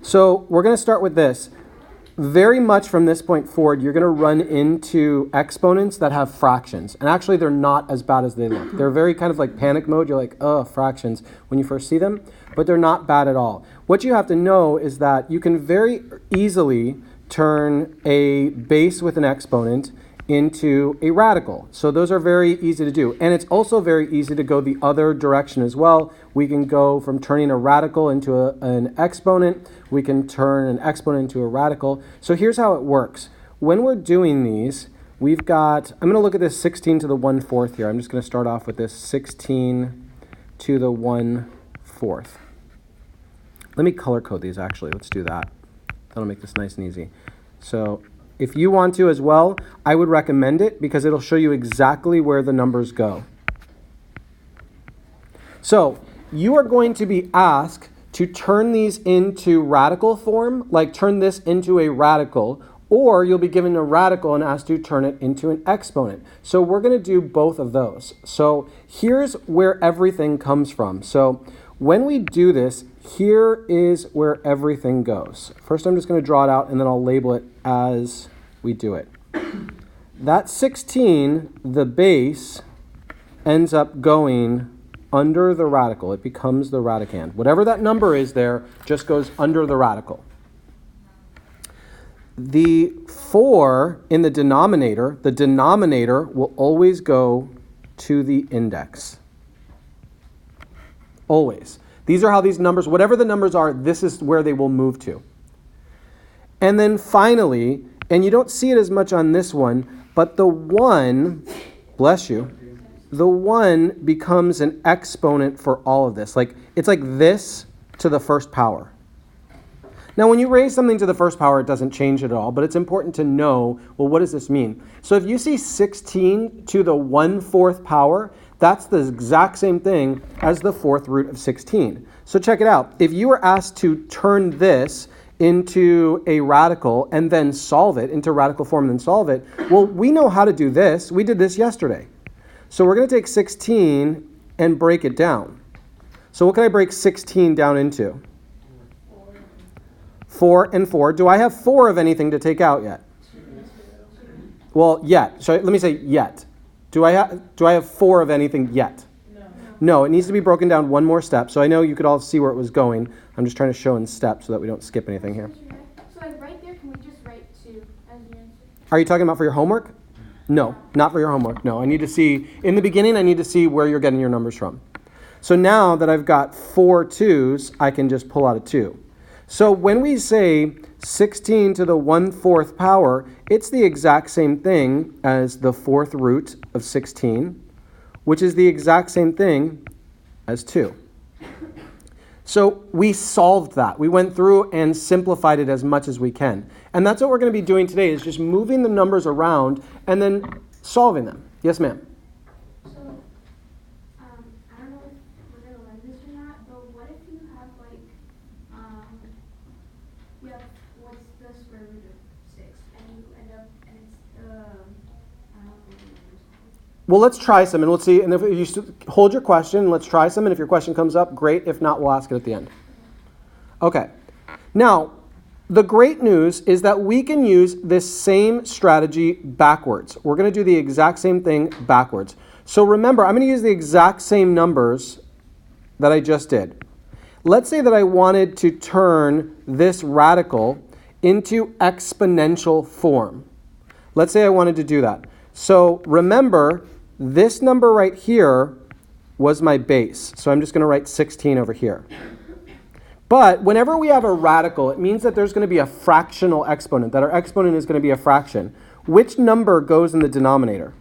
So we're going to start with this. Very much from this point forward, you're going to run into exponents that have fractions. And actually, they're not as bad as they look. They're very kind of like panic mode. You're like, oh, fractions when you first see them. But they're not bad at all. What you have to know is that you can very easily turn a base with an exponent into a radical. So those are very easy to do. And it's also very easy to go the other direction as well. We can go from turning a radical into an exponent. We can turn an exponent into a radical. So here's how it works. When we're doing these, we've got, I'm going to look at this 16 to the 1/4 here. I'm just going to start off with this 16 to the 1/4. Let me color code these actually. Let's do that. That'll make this nice and easy. So if you want to as well, I would recommend it because it'll show you exactly where the numbers go. So you are going to be asked to turn these into radical form, like turn this into a radical, or you'll be given a radical and asked to turn it into an exponent. So we're going to do both of those. So here's where everything comes from. So when we do this, here is where everything goes. First, I'm just going to draw it out, and then I'll label it as we do it. That 16, the base, ends up going under the radical. It becomes the radicand. Whatever that number is there just goes under the radical. The 4 in the denominator will always go to the index. Always. These are how these numbers, whatever the numbers are, this is where they will move to. And then finally, and you don't see it as much on this one, but the 1, bless you, the 1 becomes an exponent for all of this. Like it's like this to the first power. Now, when you raise something to the first power, it doesn't change at all, but it's important to know, well, what does this mean? So if you see 16 to the 1/4 power, that's the exact same thing as the 4th root of 16. So check it out. If you were asked to turn this into a radical and then solve it, into radical form and then solve it, well, we know how to do this. We did this yesterday. So we're going to take 16 and break it down. So what can I break 16 down into? 4 and 4. Do I have 4 of anything to take out yet? Well, yet. Let me say yet. Do I have 4 of anything yet? No, it needs to be broken down one more step. So I know you could all see where it was going. I'm just trying to show in steps so that we don't skip anything here. So like right there, can we just write 2 as the answer? Are you talking about for your homework? No, not for your homework. No, I need to see, in the beginning, I need to see where you're getting your numbers from. So now that I've got 4 2s, I can just pull out a 2. So when we say 16 to the 1/4 power, it's the exact same thing as the 4th root of 16, which is the exact same thing as 2. So we solved that. We went through and simplified it as much as we can. And that's what we're going to be doing today, is just moving the numbers around and then solving them. Yes, ma'am? So, I don't know if we're going to learn this or not, but what if you have like, you have what's the square root of 6, and you end up, and it's I don't know what the number's called. Well, let's try some, and let's see. And if you hold your question, let's try some. And if your question comes up, great. If not, we'll ask it at the end. Okay. Now, the great news is that we can use this same strategy backwards. We're going to do the exact same thing backwards. So remember, I'm going to use the exact same numbers that I just did. Let's say that I wanted to turn this radical into exponential form. Let's say I wanted to do that. So remember, this number right here was my base. So I'm just going to write 16 over here. But whenever we have a radical, it means that there's going to be a fractional exponent, that our exponent is going to be a fraction. Which number goes in the denominator?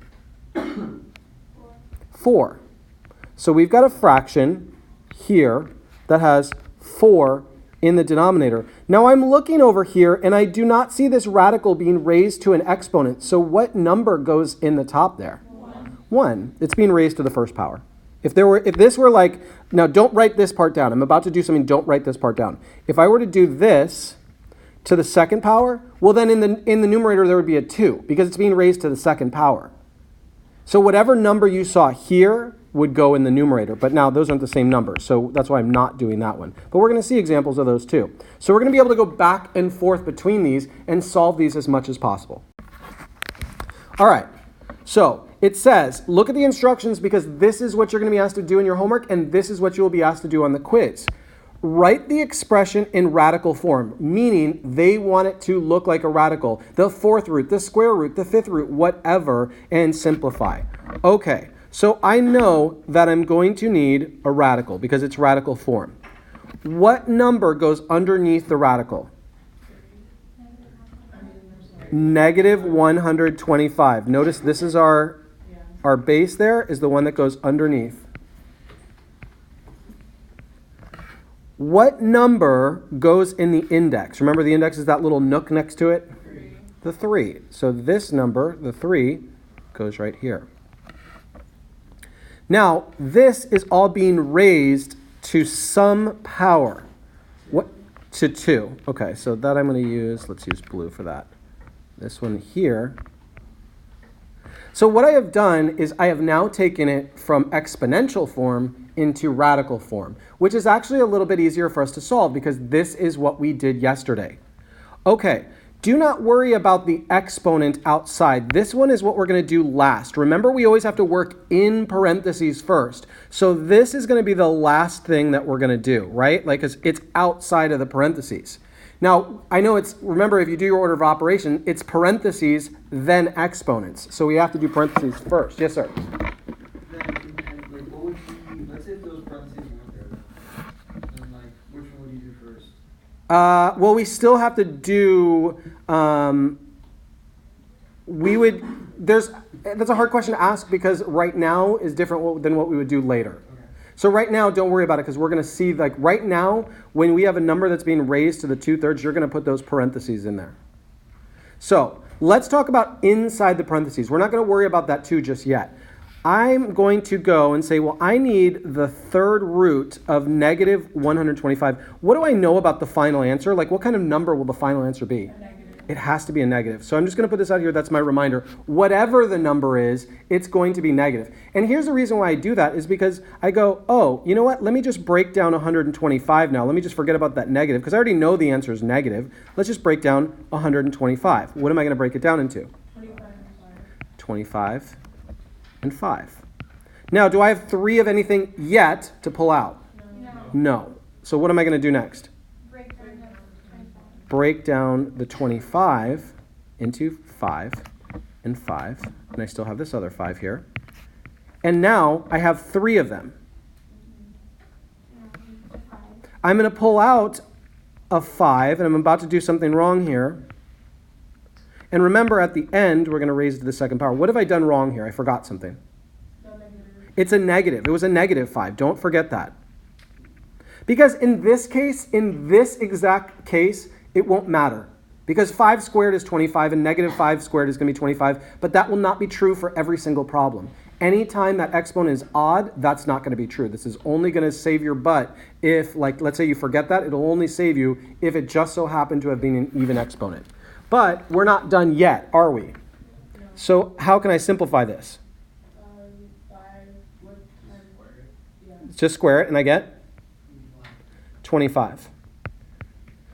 4. So we've got a fraction here that has 4 in the denominator. Now I'm looking over here and I do not see this radical being raised to an exponent. So what number goes in the top there? 1. It's being raised to the first power. If this were like, now don't write this part down. I'm about to do something, don't write this part down. If I were to do this to the second power, well then in the numerator there would be a 2 because it's being raised to the second power. So whatever number you saw here would go in the numerator. But now those aren't the same numbers, so that's why I'm not doing that one. But we're going to see examples of those too. So we're going to be able to go back and forth between these and solve these as much as possible. All right, so it says, look at the instructions because this is what you're going to be asked to do in your homework and this is what you will be asked to do on the quiz. Write the expression in radical form, meaning they want it to look like a radical. The fourth root, the square root, the fifth root, whatever, and simplify. Okay, so I know that I'm going to need a radical because it's radical form. What number goes underneath the radical? Negative 125. Notice this is our base there is the one that goes underneath. What number goes in the index? Remember the index is that little nook next to it? 3. The 3. So this number, the 3, goes right here. Now, this is all being raised to some power. What? To 2. Okay, so that I'm going to use, let's use blue for that. This one here. So what I have done is I have now taken it from exponential form into radical form, which is actually a little bit easier for us to solve because this is what we did yesterday. Okay, do not worry about the exponent outside. This one is what we're going to do last. Remember, we always have to work in parentheses first. So this is going to be the last thing that we're going to do, right? Like it's outside of the parentheses. Now, I know remember, if you do your order of operation, it's parentheses, then exponents. So we have to do parentheses first. Yes, sir? Then, what would be, let's say if those parentheses weren't there, then, which one would you do first? Well, we still have to do, that's a hard question to ask because right now is different than what we would do later. So right now, don't worry about it because we're going to see, right now, when we have a number that's being raised to the 2/3, you're going to put those parentheses in there. So let's talk about inside the parentheses. We're not going to worry about that too just yet. I'm going to go and say, well, I need the third root of negative 125. What do I know about the final answer? What kind of number will the final answer be? It has to be a negative. So I'm just going to put this out here. That's my reminder. Whatever the number is, it's going to be negative. And here's the reason why I do that is because I go, oh, you know what? Let me just break down 125 now. Let me just forget about that negative because I already know the answer is negative. Let's just break down 125. What am I going to break it down into? 25 and 5. Now, do I have 3 of anything yet to pull out? No. So what am I going to do next? Break down the 25 into 5 and 5. And I still have this other 5 here. And now I have 3 of them. I'm going to pull out a 5, and I'm about to do something wrong here. And remember, at the end, we're going to raise it to the second power. What have I done wrong here? I forgot something. It's a negative. It was a negative 5. Don't forget that. Because in this case, in this exact case, it won't matter. Because 5 squared is 25 and negative 5 squared is going to be 25, but that will not be true for every single problem. Anytime that exponent is odd, that's not going to be true. This is only going to save your butt if, let's say you forget that, it'll only save you if it just so happened to have been an even exponent. But we're not done yet, are we? So how can I simplify this? Just square it and I get 25.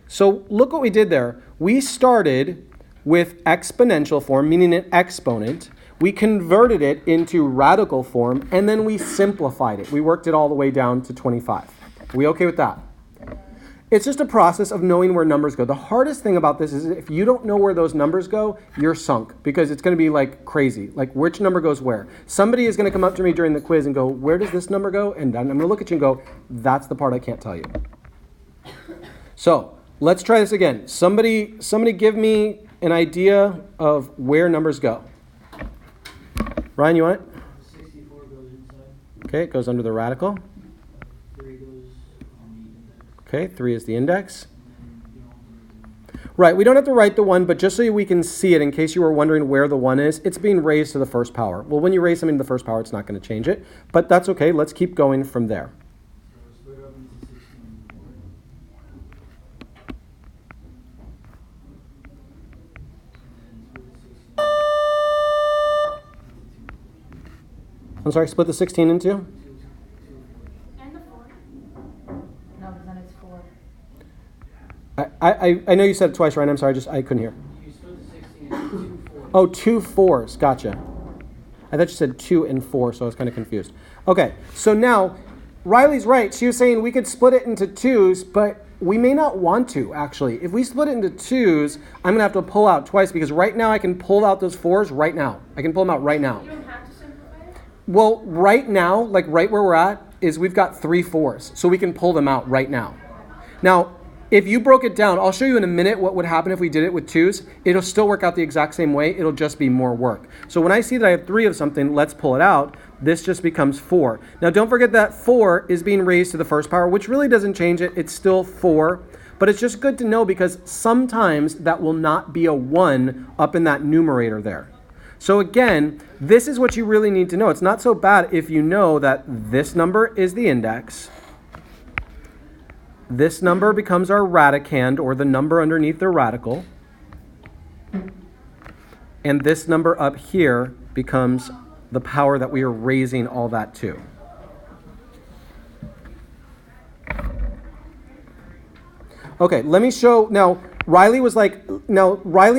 So look what we did there. We started with exponential form, meaning an exponent. We converted it into radical form, and then we simplified it. We worked it all the way down to 25. Are we okay with that? It's just a process of knowing where numbers go. The hardest thing about this is if you don't know where those numbers go, you're sunk because it's going to be crazy. Which number goes where? Somebody is going to come up to me during the quiz and go, where does this number go? And then I'm going to look at you and go, that's the part I can't tell you. So let's try this again. Somebody give me an idea of where numbers go. Ryan, you want it? 64 goes inside. Okay, it goes under the radical. 3 goes on the index. Okay, 3 is the index. Right, we don't have to write the 1, but just so we can see it, in case you were wondering where the 1 is, it's being raised to the first power. Well, when you raise something to the first power, it's not going to change it, but that's okay. Let's keep going from there. So split up into 16 and 4. And then split the 16 into 2. I'm sorry, split the 16 into? And the 4. No, because then it's 4. I know you said it twice, right? I'm sorry, I couldn't hear. You split the 16 into 2 4s. Oh, 2 4s. Gotcha. I thought you said 2 and 4, so I was kind of confused. Okay, so now, Riley's right. She was saying we could split it into 2s, but we may not want to, actually. If we split it into 2s, I'm going to have to pull out twice, because right now I can pull out those 4s right now. I can pull them out right now. You don't have to simplify it? Well, right now, like right where we're at, is we've got 3 4s, so we can pull them out right now. Now, if you broke it down, I'll show you in a minute what would happen if we did it with 2s. It'll still work out the exact same way. It'll just be more work. So when I see that I have 3 of something, let's pull it out. This just becomes 4. Now, don't forget that 4 is being raised to the first power, which really doesn't change it. It's still 4. But it's just good to know because sometimes that will not be a 1 up in that numerator there. So again, this is what you really need to know. It's not so bad if you know that this number is the index. This number becomes our radicand, or the number underneath the radical. And this number up here becomes the power that we are raising all that to. Okay, let me show. Now, Riley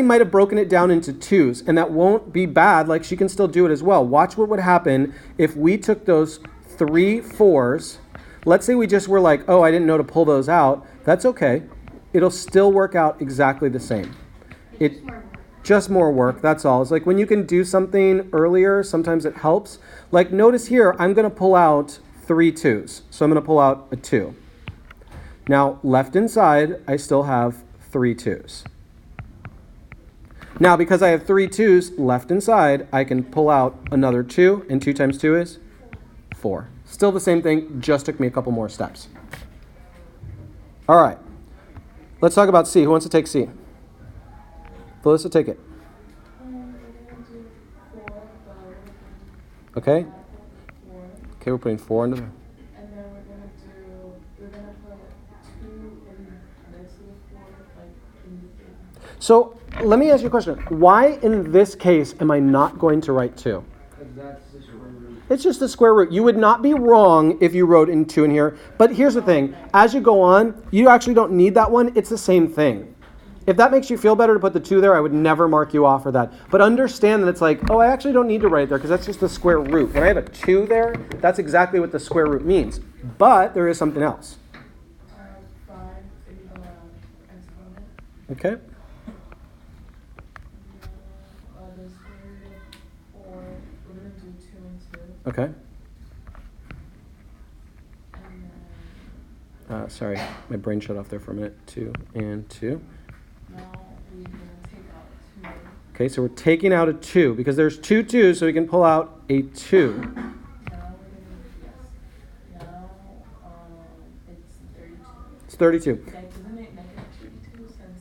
might have broken it down into 2s, and that won't be bad. Like, she can still do it as well. Watch what would happen if we took those 3 4s. Let's say we just were like, oh, I didn't know to pull those out. That's okay. It'll still work out exactly the same. Just more work, that's all. It's like when you can do something earlier, sometimes it helps. Like notice here, I'm going to pull out 3 2s. So I'm going to pull out a 2. Now, left inside, I still have 3 2s. Now, because I have 3 2s left inside, I can pull out another 2, and 2 times 2 is 4. Still the same thing, just took me a couple more steps. All right. Let's talk about C. Who wants to take C? Felissa, take it. Okay. Okay, we're putting 4 into the... And then we're gonna put 2 in next to the 4, like in the... So let me ask you a question. Why in this case am I not going to write 2? Because that's the square root. It's just the square root. You would not be wrong if you wrote in 2 in here. But here's the thing. As you go on, you actually don't need that one. It's the same thing. If that makes you feel better to put the 2 there, I would never mark you off for that. But understand that it's like, oh, I actually don't need to write it there because that's just the square root. When I have a 2 there, that's exactly what the square root means. But there is something else. 5 in the exponent. Okay? The square root of 4, we're going to do 2 and 2. Okay. And then Sorry, my brain shut off there for a minute. 2 and 2. now we're going to take out 2. Okay, so we're taking out a 2 because there's 2 2s, so we can pull out a 2. Now we're going to, yes. Now it's 32. It's 32. Like, doesn't it make it 32 since...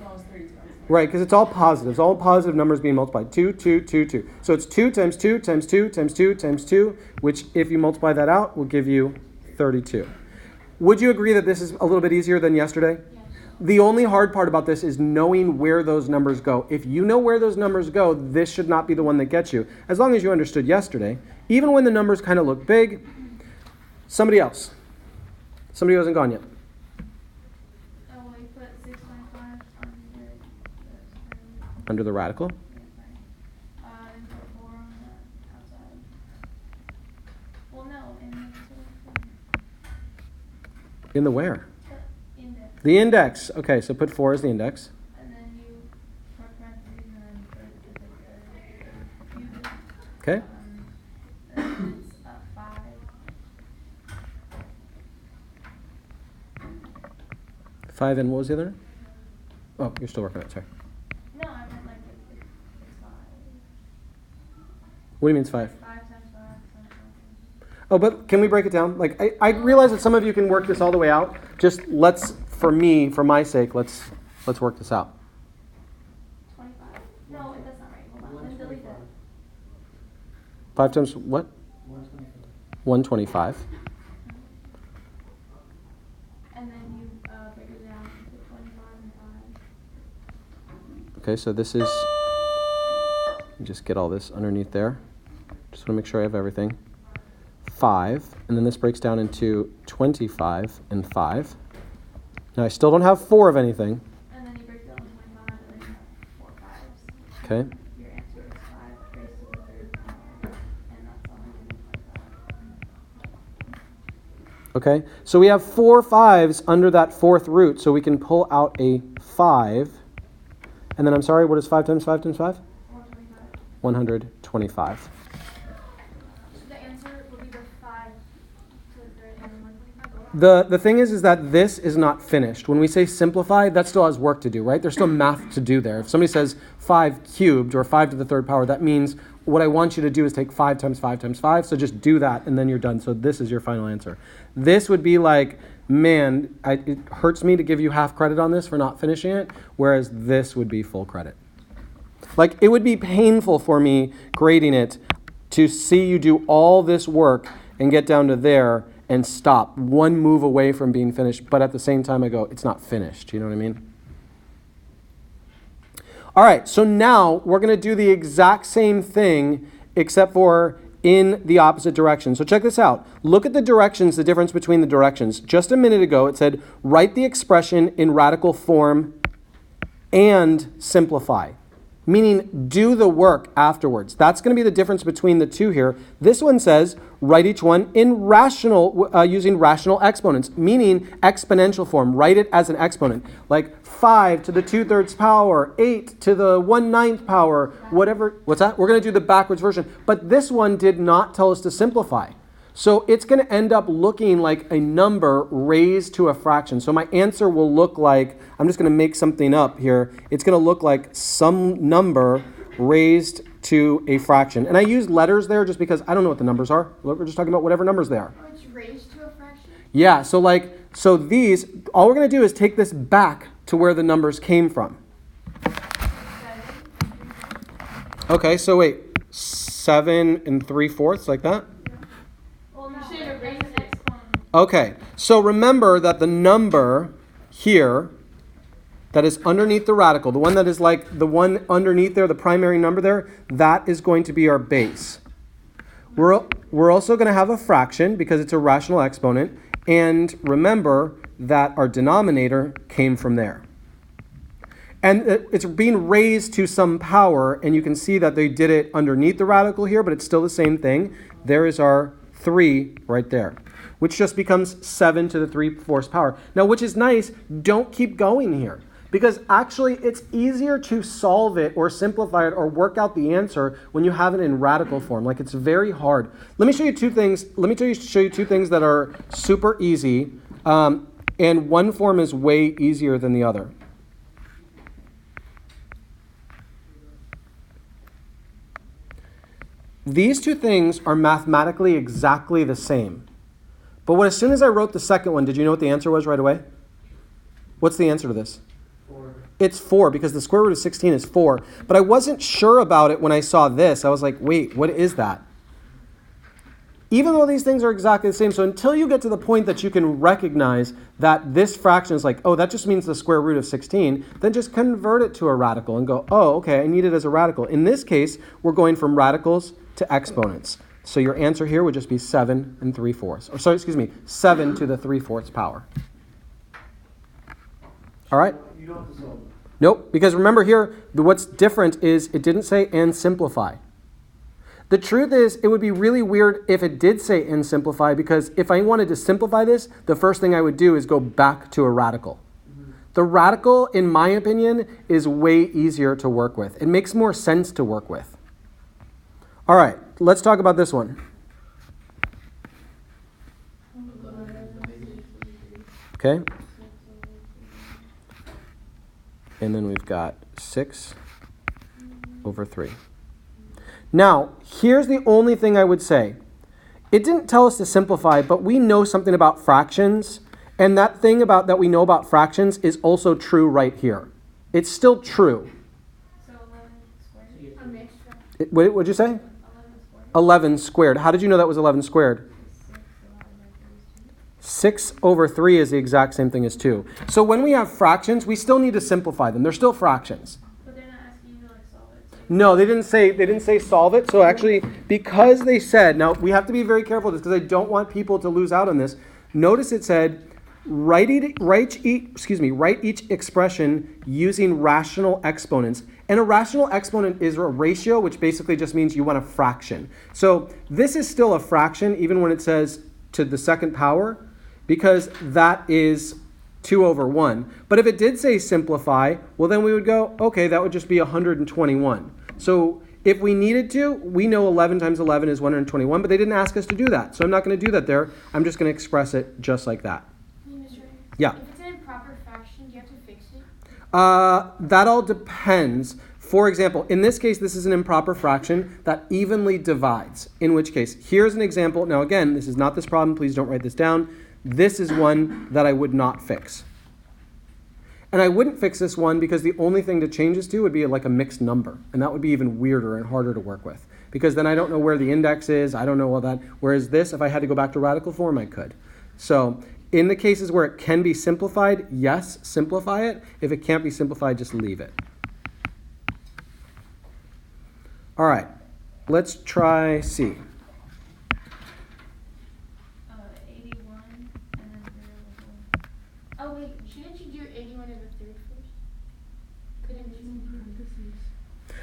No, it's 32. I'm sorry. Right, because it's all positives. All positive numbers being multiplied. 2, 2, 2, 2. So it's 2 times 2 times 2 times 2 times 2, which if you multiply that out will give you 32. Would you agree that this is a little bit easier than yesterday? Yes. The only hard part about this is knowing where those numbers go. If you know where those numbers go, this should not be the one that gets you, as long as you understood yesterday. Even when the numbers kind of look big, somebody else. Somebody who hasn't gone yet. Oh, we put 6.5 Under the radical. and put 4 on the outside. Well, no, in the In the where? index. The index. Okay, so put 4 as the index. And then you put parentheses and then put the cubes. Okay. Then it's 5. 5 and what was the other? Oh, you're still working on it, sorry. No, I meant like it's 5. What do you mean it's 5? 5 times 5 times 5. Oh, but can we break it down? Like, I realize that some of you can work this all the way out. Just for me, for my sake, let's work this out. 25? No, that's not right. Hold on. Then delete that. 5 times what? 125. 125. And then you break it down into 25 and 5. Okay, so this is, just get all this underneath there. Just want to make sure I have everything. 5, and then this breaks down into 25 and 5. Now I still don't have 4 of anything. And then you break down 25, and then you have 4 5s. Okay. Your answer is 5 raised to the third power, and that's 125. Okay, so we have 4 5s under that fourth root, so we can pull out a 5. And then I'm sorry, what is 5 times 5 times 5? 125. 125. So the answer will be the 5 to the third and then 125. The thing is that this is not finished. When we say simplify, that still has work to do, right? There's still math to do there. If somebody says 5 cubed or 5 to the third power, that means what I want you to do is take 5 times 5 times 5. So just do that, and then you're done. So this is your final answer. This would be like, man, it hurts me to give you half credit on this for not finishing it, whereas this would be full credit. Like, it would be painful for me grading it to see you do all this work and get down to there and stop one move away from being finished, but at the same time I go, it's not finished. You know what I mean? All right, so now we're going to do the exact same thing except for in the opposite direction. So check this out. Look at the directions, the difference between the directions. Just a minute ago it said, write the expression in radical form and simplify. Meaning do the work afterwards. That's going to be the difference between the two here. This one says write each one in rational, using rational exponents, meaning exponential form. Write it as an exponent, like 5 to the 2/3 power, 8 to the 1/9 power, whatever. What's that? We're going to do the backwards version. But this one did not tell us to simplify. So it's going to end up looking like a number raised to a fraction. So my answer will look like, I'm just going to make something up here. It's going to look like some number raised to a fraction. And I use letters there just because I don't know what the numbers are. We're just talking about whatever numbers they are. Oh, it's raised to a fraction? Yeah, so these, all we're going to do is take this back to where the numbers came from. 7. Okay, so wait, 7 3/4, like that? Well, no, raise an exponent. Okay, so remember that the number here that is underneath the radical, the one that is like the one underneath there, the primary number there, that is going to be our base. We're also going to have a fraction because it's a rational exponent, and remember that our denominator came from there. And it's being raised to some power, and you can see that they did it underneath the radical here, but it's still the same thing. There is our 3 right there, which just becomes 7 to the 3/4 power. Now, which is nice, don't keep going here, because actually it's easier to solve it or simplify it or work out the answer when you have it in radical form. Like, it's very hard. Let me show you two things. Show you two things that are super easy, and one form is way easier than the other. These two things are mathematically exactly the same. But as soon as I wrote the second one, did you know what the answer was right away? What's the answer to this? 4. It's 4, because the square root of 16 is 4. But I wasn't sure about it when I saw this. I was like, wait, what is that? Even though these things are exactly the same, so until you get to the point that you can recognize that this fraction is like, oh, that just means the square root of 16, then just convert it to a radical and go, oh, okay, I need it as a radical. In this case, we're going from radicals to exponents. So your answer here would just be 7 3/4. Or sorry, excuse me, 7 to the 3/4 power. All right? You don't have to solve it. Nope, because remember here, what's different is it didn't say and simplify. The truth is, it would be really weird if it did say and simplify, because if I wanted to simplify this, the first thing I would do is go back to a radical. The radical, in my opinion, is way easier to work with. It makes more sense to work with. All right, let's talk about this one. Okay? And then we've got 6 over 3. Now, here's the only thing I would say. It didn't tell us to simplify, but we know something about fractions, and that thing about that we know about fractions is also true right here. It's still true. So 11 squared. A mixture. What did you say? 11 squared. 11 squared. How did you know that was 11 squared? 6 over 3 is the exact same thing as 2. So when we have fractions, we still need to simplify them. They're still fractions. But they're not asking you to solve it. No, they didn't say solve it. So actually, because they said, now we have to be very careful with this because I don't want people to lose out on this. Notice it said, write each expression using rational exponents. And a rational exponent is a ratio, which basically just means you want a fraction. So this is still a fraction, even when it says to the second power, because that is 2 over 1. But if it did say simplify, well then we would go, okay, that would just be 121. So if we needed to, we know 11 times 11 is 121, but they didn't ask us to do that. So I'm not going to do that there. I'm just going to express it just like that. Yeah. If it's an improper fraction, do you have to fix it? That all depends. For example, in this case, this is an improper fraction that evenly divides. In which case, here's an example. Now again, this is not this problem. Please don't write this down. This is one that I would not fix. And I wouldn't fix this one because the only thing to change this to would be like a mixed number. And that would be even weirder and harder to work with. Because then I don't know where the index is. I don't know all that. Whereas this, if I had to go back to radical form, I could. So in the cases where it can be simplified, yes, simplify it. If it can't be simplified, just leave it. All right, let's try C. 81 and then oh wait, shouldn't you do 81 to the third first? Couldn't you?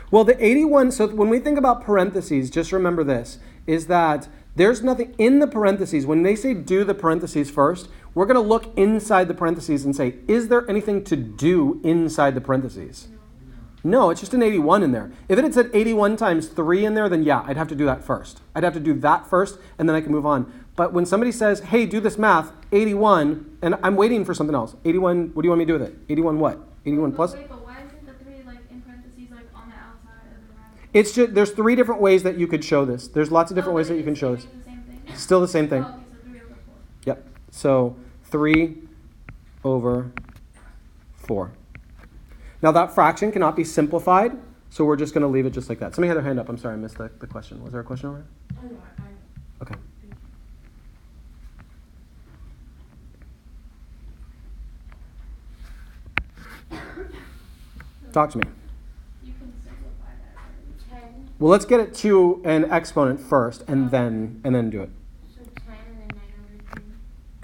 Well, the 81, so when we think about parentheses, just remember this, is that there's nothing in the parentheses. When they say do the parentheses first, we're going to look inside the parentheses and say, is there anything to do inside the parentheses? No, it's just an 81 in there. If it had said 81 times 3 in there, then yeah, I'd have to do that first. I'd have to do that first, and then I can move on. But when somebody says, hey, do this math, 81, and I'm waiting for something else. 81, what do you want me to do with it? 81 what? 81 plus? Wait, but why isn't the 3 like in parentheses like on the outside of the radical? It's just, there's 3 different ways that you could show this. There's lots of different ways that you can show this. The same thing? Still the same thing. Oh, okay, so 3 over 4. Yep. So 3 over 4. Now that fraction cannot be simplified, so we're just going to leave it just like that. Somebody had their hand up. I'm sorry, I missed the question. Was there a question over there? Oh, no, Okay. Talk to me. You can simplify that. 10. Well, let's get it to an exponent first, and then do it. So 10 and then 9 over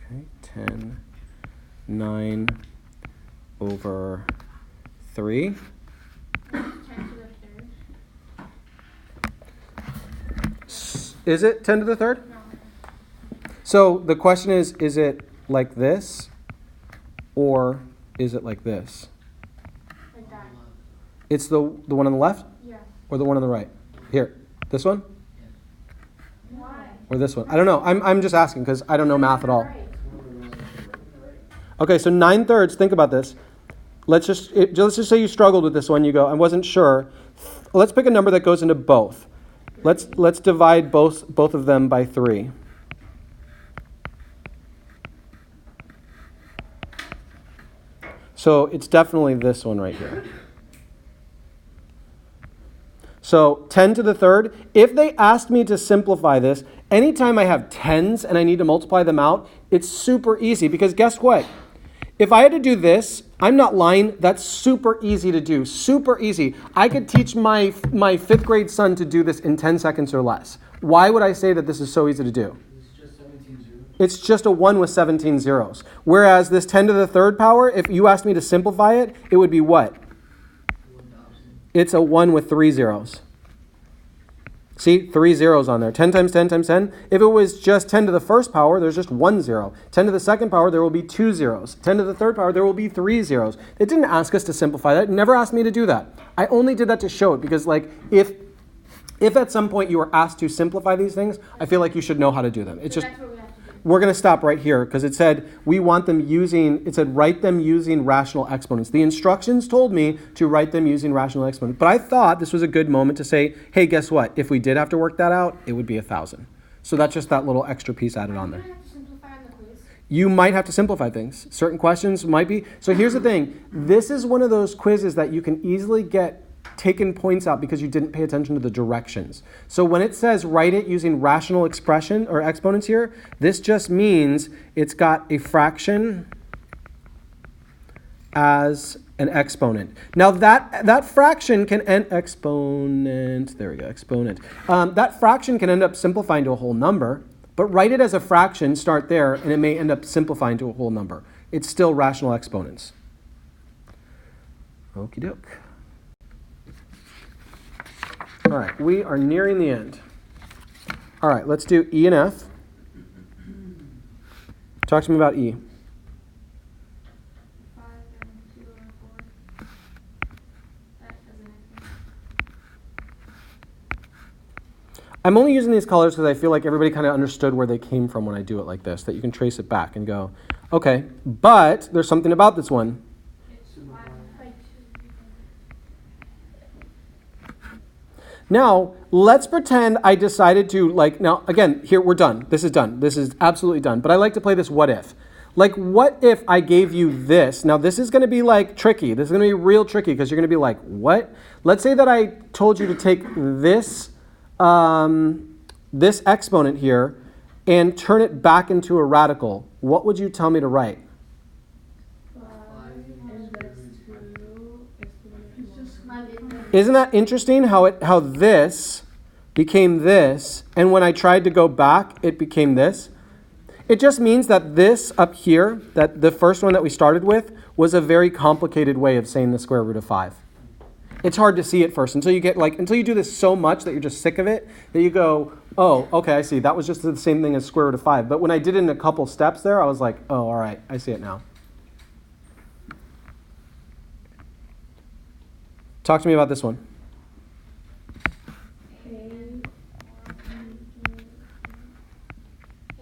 3. Okay, 10, 9 over 3. 10 to the third. Is it 10 to the third? No. So the question is it like this, or is it like this? Like that. It's the one on the left, Yeah. or the one on the right? Here, this one, Why? or this one? I don't know. I'm just asking because I don't know math at all. Right. Okay, so 9/3. Think about this. Let's just say you struggled with this one. You go, I wasn't sure. Let's pick a number that goes into both. Let's divide both of them by 3. So it's definitely this one right here. So 10 to the third. If they asked me to simplify this, anytime I have tens and I need to multiply them out, it's super easy because guess what? If I had to do this, I'm not lying, that's super easy to do. Super easy. I could teach my 5th grade son to do this in 10 seconds or less. Why would I say that this is so easy to do? It's just 17 zeros. It's just a 1 with 17 zeros. Whereas this 10 to the third power, if you asked me to simplify it, it would be what? 1,000. It's a 1 with 3 zeros. See, 3 zeros on there. 10 times 10 times 10. If it was just 10 to the first power, there's just 1 zero. 10 to the second power, there will be 2 zeros. 10 to the third power, there will be 3 zeros. It didn't ask us to simplify that. It never asked me to do that. I only did that to show it because, like, if at some point you were asked to simplify these things, I feel like you should know how to do them. It's So just, that's what we have to do. we're going to stop right here because it said write them using rational exponents. The instructions told me to write them using rational exponents. But I thought this was a good moment to say, hey, guess what? If we did have to work that out, it would be 1,000. So that's just that little extra piece added on Are there. you gonna have to simplify on the quiz? You might have to simplify things. Certain questions might be. So here's the thing. This is one of those quizzes that you can easily get taken points out because you didn't pay attention to the directions. So when it says write it using rational expression or exponents here, this just means it's got a fraction as an exponent. Now that fraction can end exponent. There we go, exponent. That fraction can end up simplifying to a whole number, but write it as a fraction, start there, and it may end up simplifying to a whole number. It's still rational exponents. Okie doke. All right, we are nearing the end. All right, let's do E and F. Talk to me about E. 5 and 2 and 4. That doesn't make sense. I'm only using these colors because I feel like everybody kind of understood where they came from when I do it like this, that you can trace it back and go, okay, but there's something about this one. It's 5 by 2. Now, let's pretend I decided to, now, again, here, we're done. This is done. This is absolutely done. But I like to play this what if. Like, what if I gave you this? Now, this is going to be, tricky. This is going to be real tricky because you're going to be like, what? Let's say that I told you to take this, this exponent here and turn it back into a radical. What would you tell me to write? 5 index 2 It's just 5. Isn't that interesting how this became this, and when I tried to go back, it became this? It just means that this up here, that the first one that we started with, was a very complicated way of saying the square root of 5. It's hard to see at first until you get until you do this so much that you're just sick of it, that you go, oh, okay, I see. That was just the same thing as square root of 5. But when I did it in a couple steps there, I was like, oh, all right, I see it now. Talk to me about this one. 8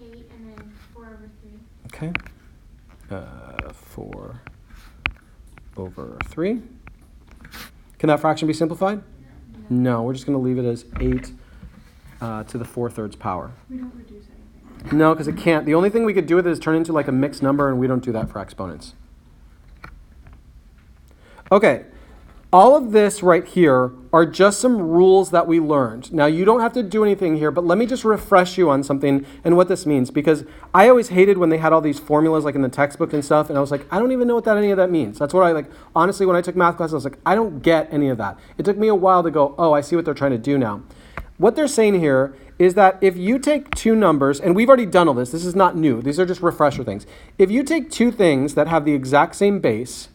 and then 4 over 3. Okay. 4 over 3. Can that fraction be simplified? No, we're just going to leave it as 8 to the 4/3 power. We don't reduce anything. No, because it can't. The only thing we could do with it is turn it into a mixed number, and we don't do that for exponents. Okay. All of this right here are just some rules that we learned. Now, you don't have to do anything here, but let me just refresh you on something and what this means, because I always hated when they had all these formulas in the textbook and stuff, and I was like, I don't even know what any of that means. That's what honestly, when I took math class, I was like, I don't get any of that. It took me a while to go, oh, I see what they're trying to do now. What they're saying here is that if you take two numbers, and we've already done all this is not new, these are just refresher things. If you take two things that have the exact same base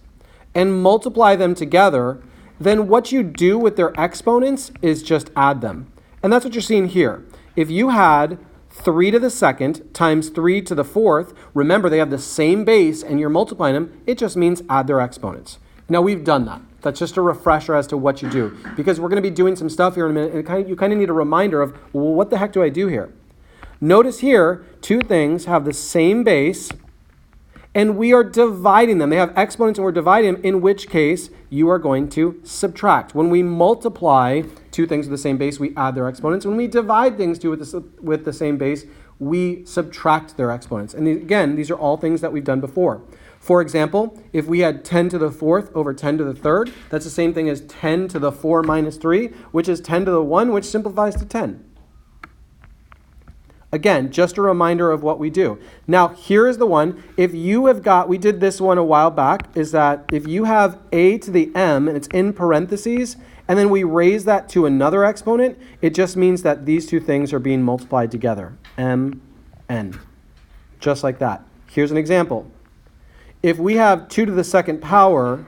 and multiply them together, then what you do with their exponents is just add them. And that's what you're seeing here. If you had 3 to the second times 3 to the fourth, remember they have the same base and you're multiplying them, it just means add their exponents. Now we've done that. That's just a refresher as to what you do. Because we're going to be doing some stuff here in a minute, and you kind of need a reminder of, well, what the heck do I do here? Notice here, two things have the same base, and we are dividing them. They have exponents and we're dividing them, in which case you are going to subtract. When we multiply two things with the same base, we add their exponents. When we divide things with the same base, we subtract their exponents. And again, these are all things that we've done before. For example, if we had 10 to the fourth over 10 to the third, that's the same thing as 10 to the 4 minus 3, which is 10 to the 1, which simplifies to 10. Again, just a reminder of what we do. Now, here is the one. If you have got, we did this one a while back, is that if you have a to the m, and it's in parentheses, and then we raise that to another exponent, it just means that these two things are being multiplied together. M, n. Just like that. Here's an example. If we have 2 to the second power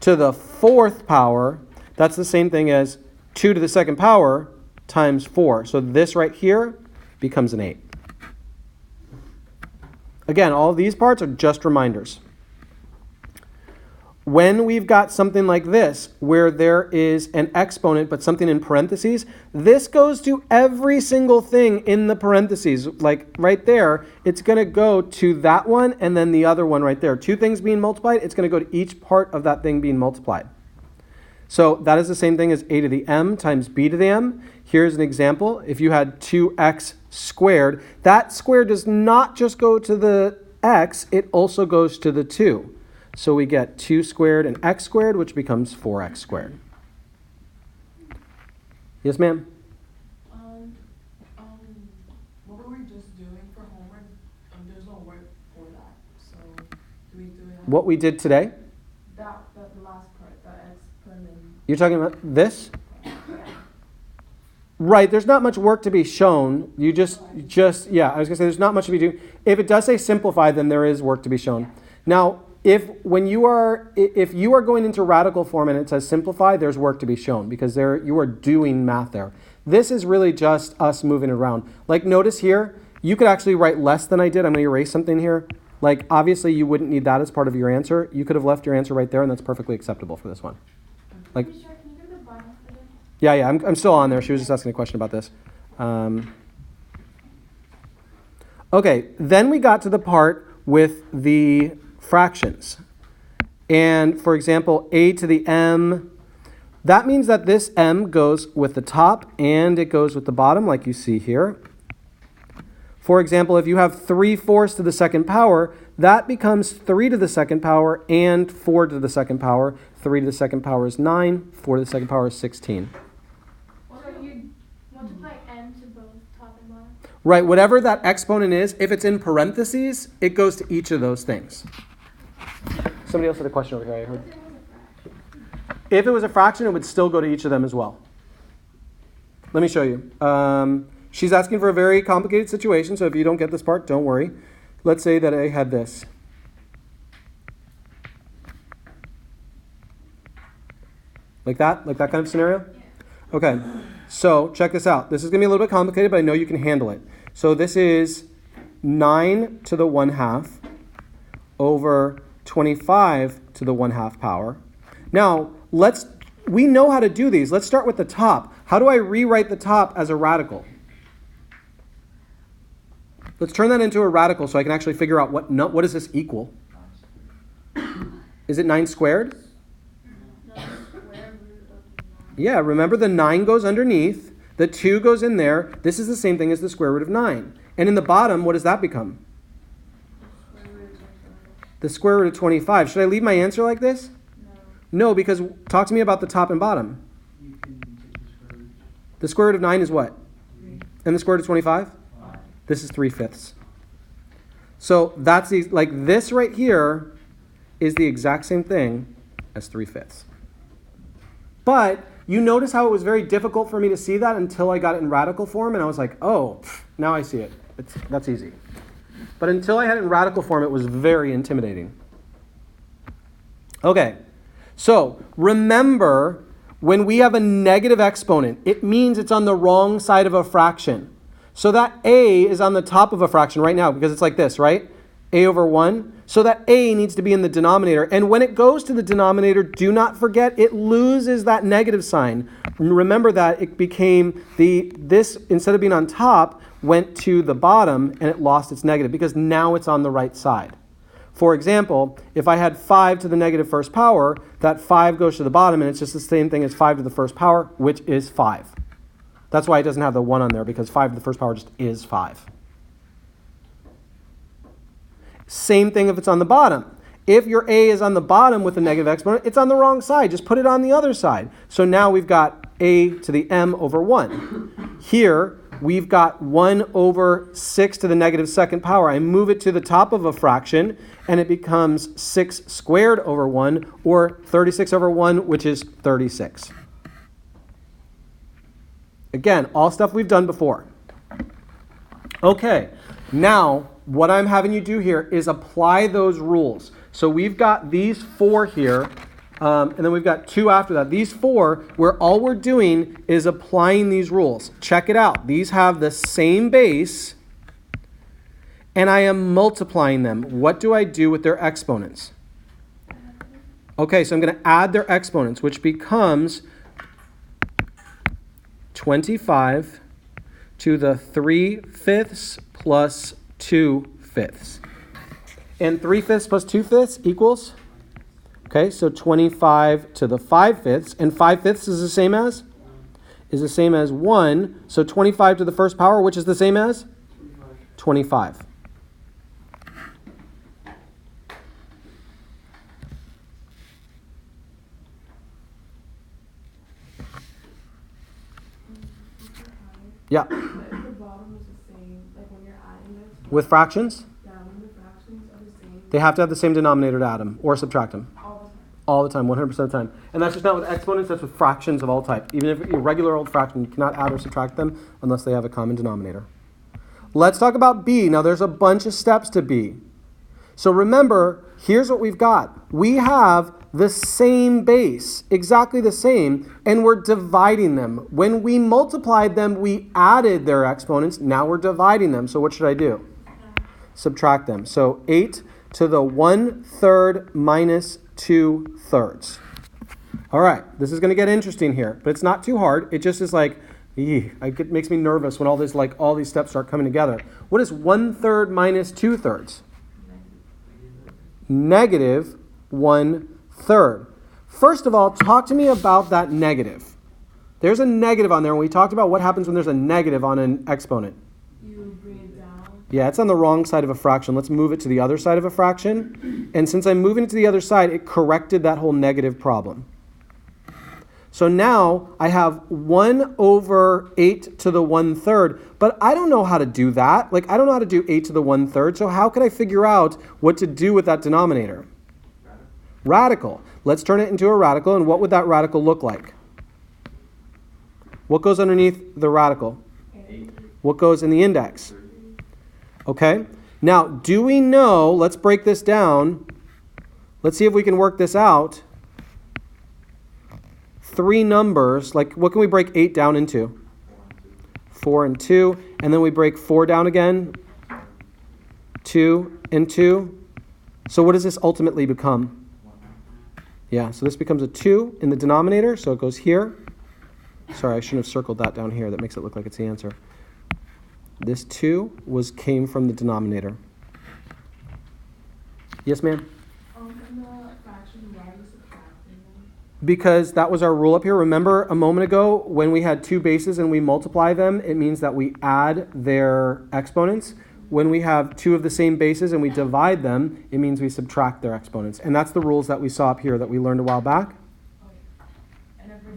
to the fourth power, that's the same thing as 2 to the second power times 4. So this right here becomes an 8. Again, all of these parts are just reminders. When we've got something like this, where there is an exponent but something in parentheses, this goes to every single thing in the parentheses. Like right there, it's going to go to that one and then the other one right there. Two things being multiplied, it's going to go to each part of that thing being multiplied. So that is the same thing as a to the m times b to the m. Here's an example. If you had 2x squared, that square does not just go to the x, it also goes to the 2. So we get 2 squared and x squared, which becomes 4x squared. Yes, ma'am? What were we just doing for homework? There's no work for that. So do we do it? What we did today? The You're talking about this? Right, there's not much work to be shown. You just, yeah, I was gonna say there's not much to be doing. If it does say simplify, then there is work to be shown. Now, if you are going into radical form and it says simplify, there's work to be shown because you are doing math there. This is really just us moving around. Like notice here, you could actually write less than I did. I'm gonna erase something here. Like obviously you wouldn't need that as part of your answer. You could have left your answer right there and that's perfectly acceptable for this one. Like. Can you do the bottom again? Yeah, I'm still on there. She was just asking a question about this. Okay, then we got to the part with the fractions. And for example, a to the m, that means that this m goes with the top and it goes with the bottom, like you see here. For example, if you have 3/4 to the second power, that becomes 3 to the second power and 4 to the second power. 3 to the second power is 9, 4 to the second power is 16. So you multiply m to both top and bottom? Right, whatever that exponent is, if it's in parentheses, it goes to each of those things. Somebody else had a question over here, I heard. If it was a fraction, it would still go to each of them as well. Let me show you. She's asking for a very complicated situation, so if you don't get this part, don't worry. Let's say that I had this. Like that kind of scenario? Yeah. Okay, so check this out. This is going to be a little bit complicated, but I know you can handle it. So this is 9 to the 1/2 over 25 to the 1/2 power. Now, we know how to do these. Let's start with the top. How do I rewrite the top as a radical? Let's turn that into a radical so I can actually figure out what does this equal? Is it 9 squared? Yeah, remember the 9 goes underneath, the 2 goes in there. This is the same thing as the square root of 9. And in the bottom, what does that become? The square root of 25. Should I leave my answer like this? No, because talk to me about the top and bottom. You can take the square root. The square root of 9 is what? 3. And the square root of 25? 5. This is 3/5. So that's like this right here is the exact same thing as 3/5. But you notice how it was very difficult for me to see that until I got it in radical form, and I was like, oh, now I see it. That's easy. But until I had it in radical form, it was very intimidating. Okay, so remember, when we have a negative exponent, it means it's on the wrong side of a fraction. So that a is on the top of a fraction right now, because it's like this, right? A over 1. So that a needs to be in the denominator. And when it goes to the denominator, do not forget it loses that negative sign. Remember that it became this, instead of being on top, went to the bottom and it lost its negative because now it's on the right side. For example, if I had 5 to the negative first power, that 5 goes to the bottom and it's just the same thing as 5 to the first power, which is 5. That's why it doesn't have the 1 on there, because 5 to the first power just is 5. Same thing if it's on the bottom. If your a is on the bottom with a negative exponent, it's on the wrong side. Just put it on the other side. So now we've got a to the m over 1. Here, we've got 1 over 6 to the negative second power. I move it to the top of a fraction, and it becomes 6 squared over 1, or 36 over 1, which is 36. Again, all stuff we've done before. Okay, now what I'm having you do here is apply those rules. So we've got these 4 here, and then we've got 2 after that. These 4, where all we're doing is applying these rules. Check it out. These have the same base, and I am multiplying them. What do I do with their exponents? Okay, so I'm going to add their exponents, which becomes 25 to the 3/5 plus 2/5. And 3/5 plus 2/5 equals? Okay, so 25 to the 5/5. And 5/5 is the same as? Is the same as 1. So 25 to the first power, which is the same as? 25. Yeah. But if the bottom is the same, like when you're adding this, With fractions, yeah, when the fractions are the same they have to have the same denominator to add them or subtract them. all All the time, 100% of the time. And that's just not with exponents, that's with fractions of all type. Even if a regular old fraction, you cannot add or subtract them unless they have a common denominator. Let's talk about b. Now there's a bunch of steps to b. So remember, here's what we've got. We have the same base, exactly the same, and we're dividing them. When we multiplied them, we added their exponents. Now we're dividing them. So what should I do? Subtract them. So 8 to the 1/3 minus 2/3. All right, this is going to get interesting here, but it's not too hard. It just is like, it makes me nervous when all these steps start coming together. What is 1/3 minus 2/3? Negative 1/3. First of all, talk to me about that negative. There's a negative on there, and we talked about what happens when there's a negative on an exponent. You bring it down. Yeah, it's on the wrong side of a fraction. Let's move it to the other side of a fraction. And since I'm moving it to the other side, it corrected that whole negative problem. So now I have 1/8 to the 1/3, but I don't know how to do that. Like, I don't know how to do 8 to the 1/3, so how can I figure out what to do with that denominator? Radical. Let's turn it into a radical, and what would that radical look like? What goes underneath the radical? 8. What goes in the index? Okay. Now, do we know, let's break this down. Let's see if we can work this out. 3 numbers, like what can we break 8 down into? 4 and 2. And then we break 4 down again. 2 and 2. So what does this ultimately become? Yeah, so this becomes a 2 in the denominator, so it goes here. Sorry, I shouldn't have circled that down here. That makes it look like it's the answer. This 2 came from the denominator. Yes, ma'am? In the fraction, why are you subtracting them? Because that was our rule up here. Remember a moment ago when we had 2 bases and we multiply them, it means that we add their exponents. When we have 2 of the same bases and we divide them, it means we subtract their exponents. And that's the rules that we saw up here that we learned a while back. And is there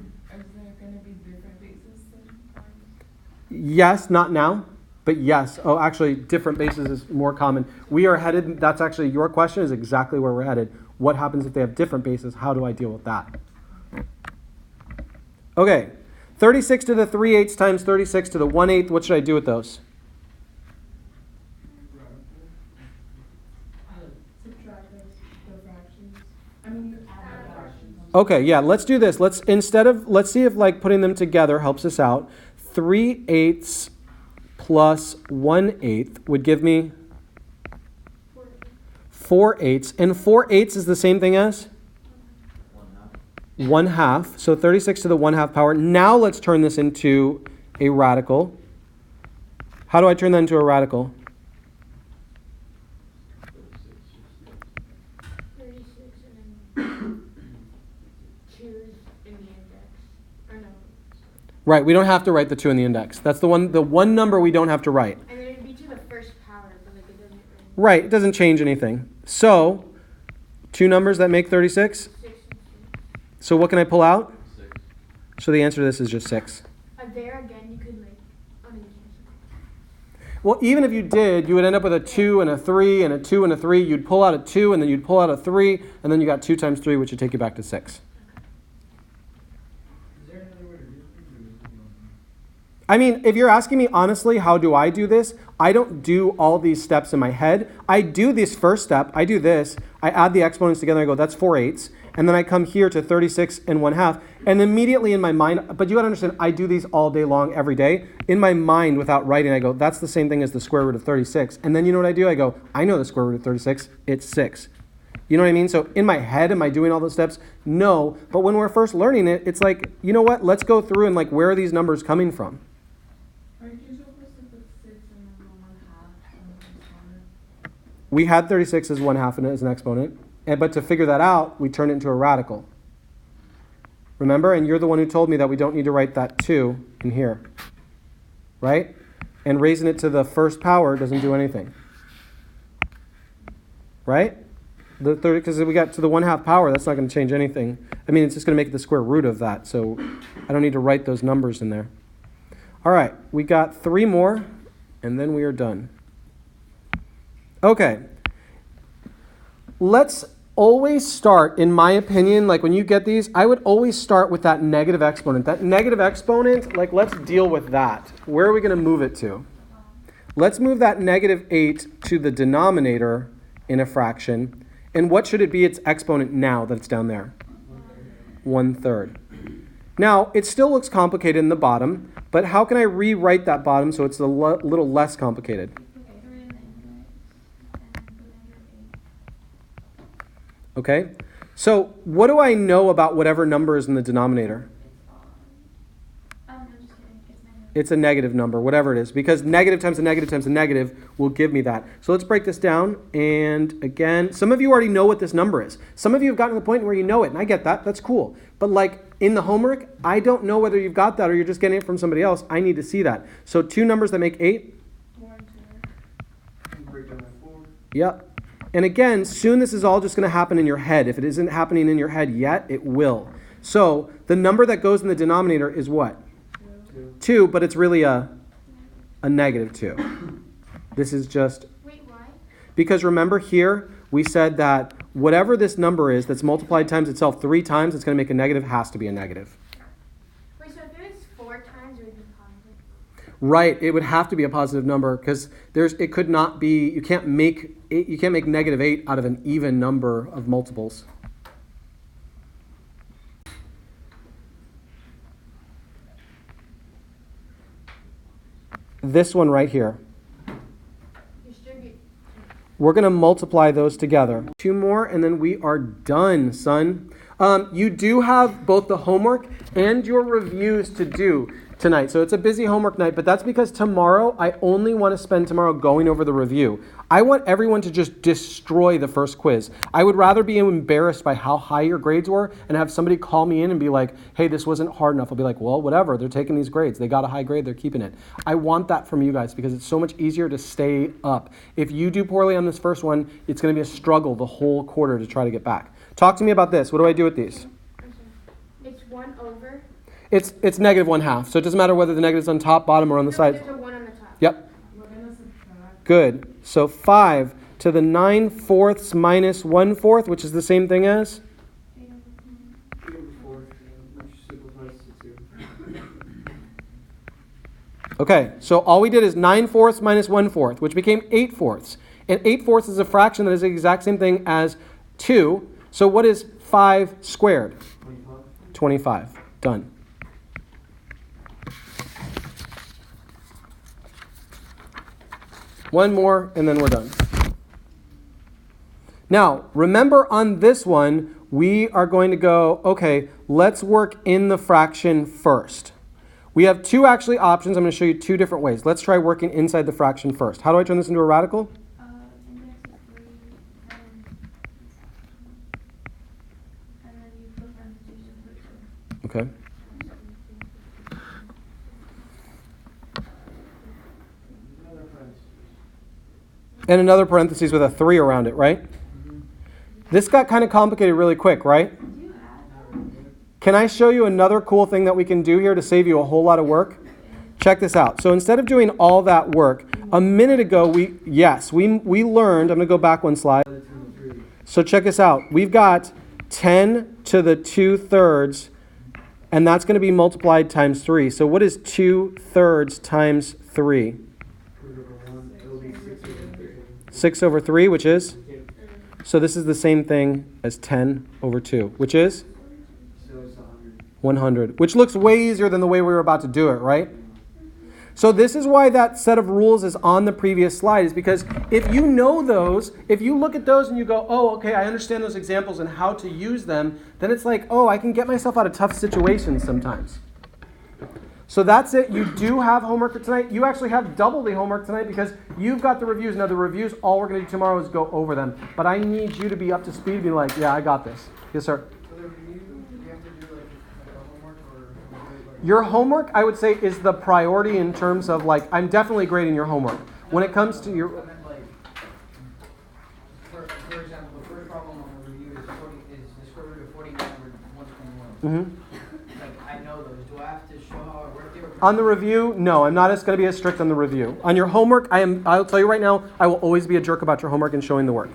going to be different bases then? Yes, not now, but yes. Oh, actually, different bases is more common. We are headed, that's actually your question is exactly where we're headed. What happens if they have different bases? How do I deal with that? Okay, 36 to the 3/8 times 36 to the 1/8. What should I do with those? Subtract the fractions. I mean, you add the fractions. Okay, yeah, let's do this. Let's see if like putting them together helps us out. 3/8 plus 1/8 would give me 4/8. And 4/8 is the same thing as? 1/2. So 36 to the 1/2 power. Now let's turn this into a radical. How do I turn that into a radical? 36 and then 2 in the index. Or no. Right, we don't have to write the 2 in the index. That's the one number we don't have to write. And then it'd be to the first power, but like it doesn't really. Right, it doesn't change anything. So, 2 numbers that make 36. 6 and 2. So what can I pull out? 6. So the answer to this is just 6. There again, you could like. Oh, no, you can't. Well, even if you did, you would end up with a 2 and a 3 and a 2 and a 3. You'd pull out a 2 and then you'd pull out a 3, and then you got 2 times 3, which would take you back to 6. Is there another way to do this? I mean, if you're asking me honestly, how do I do this? I don't do all these steps in my head. I do this first step. I do this. I add the exponents together. I go, that's 4/8. And then I come here to 36 and 1/2. And immediately in my mind, but you got to understand, I do these all day long, every day. In my mind, without writing, I go, that's the same thing as the square root of 36. And then you know what I do? I go, I know the square root of 36. It's 6. You know what I mean? So in my head, am I doing all those steps? No. But when we're first learning it, it's like, you know what? Let's go through and like, where are these numbers coming from? Aren't you supposed to put 6 and then 1/2 and then exponent? We had 36 as 1/2 as an exponent. But to figure that out, we turn it into a radical. Remember? And you're the one who told me that we don't need to write that 2 in here. Right? And raising it to the first power doesn't do anything. Right? Because if we got to the 1/2 power, that's not going to change anything. I mean, it's just going to make it the square root of that. So I don't need to write those numbers in there. All right. We got 3 more, and then we are done. Okay. Let's always start, in my opinion, like when you get these, I would always start with that negative exponent. That negative exponent, like let's deal with that. Where are we going to move it to? Let's move that negative 8 to the denominator in a fraction. And what should it be its exponent now that it's down there? 1/3. Now, it still looks complicated in the bottom, but how can I rewrite that bottom so it's a little less complicated? Okay, so what do I know about whatever number is in the denominator? I'm just kidding. It's negative. It's a negative number, whatever it is, because negative times a negative times a negative will give me that. So let's break this down. And again, some of you already know what this number is. Some of you have gotten to the point where you know it, and I get that. That's cool. But like in the homework, I don't know whether you've got that or you're just getting it from somebody else. I need to see that. So two numbers that make 8. 1, 2. Break down by 4. Yep. And again, soon this is all just going to happen in your head. If it isn't happening in your head yet, it will. So the number that goes in the denominator is what? 2, but it's really a negative 2. This is just, Wait, why? because remember here, we said that whatever this number is that's multiplied times itself 3 times, it's going to make a negative, has to be a negative. Wait, so if it was 4 times, it would be positive? Right, it would have to be a positive number because it could not be, you can't make negative 8 out of an even number of multiples. This one right here. Distribute. We're going to multiply those together. 2 more and then we are done, son. You do have both the homework and your reviews to do tonight. So it's a busy homework night, but that's because tomorrow, I only want to spend tomorrow going over the review. I want everyone to just destroy the first quiz. I would rather be embarrassed by how high your grades were and have somebody call me in and be like, hey, this wasn't hard enough. I'll be like, well, whatever. They're taking these grades. They got a high grade. They're keeping it. I want that from you guys because it's so much easier to stay up. If you do poorly on this first one, it's going to be a struggle the whole quarter to try to get back. Talk to me about this. What do I do with these? It's 1 over. It's negative 1/2. So it doesn't matter whether the negative's on top, bottom, or on the side. There's a 1 on the top. Yep. We're going to subtract. Good. So 5 to the 9/4 minus 1/4, which is the same thing as? 8 over 4, which simplifies to 2. Okay, so all we did is 9/4 minus 1/4, which became 8/4. And 8/4 is a fraction that is the exact same thing as 2. So what is 5 squared? 25. 25. Done. One more, and then we're done. Now, remember on this one, we are going to go, okay, let's work in the fraction first. We have 2 actually options. I'm going to show you 2 different ways. Let's try working inside the fraction first. How do I turn this into a radical? Index of 3, and then you put parentheses and put 2. Okay. Another parenthesis. And another parentheses with a 3 around it, right? This got kind of complicated really quick, right? Do you add? Can I show you another cool thing that we can do here to save you a whole lot of work? Check this out. So instead of doing all that work, a minute ago, we learned, I'm going to go back one slide. So check this out. We've got 10 to the 2/3, and that's going to be multiplied times 3. So what is 2/3 times 3? 6 over 3, which is? So this is the same thing as 10 over 2, which is? So it's 100. 100, which looks way easier than the way we were about to do it, right? So this is why that set of rules is on the previous slide, is because if you know those, if you look at those and you go, oh, okay, I understand those examples and how to use them, then it's like, oh, I can get myself out of tough situations sometimes. So that's it. You do have homework for tonight. You actually have double the homework tonight because you've got the reviews. Now the reviews, all we're going to do tomorrow is go over them. But I need you to be up to speed and be like, yeah, I got this. Yes, sir. So the review, you have to do like a homework or Your homework, I would say, is the priority in terms of like, I'm definitely grading your homework. When it comes to your... I meant like, for example, the first problem on the review is the square root of 49 over 121. Mhm. Like, I know those. Do I have to show how I worked it? On the review, no, I'm not going to be as strict on the review. On your homework, I'll tell you right now, I will always be a jerk about your homework and showing the work.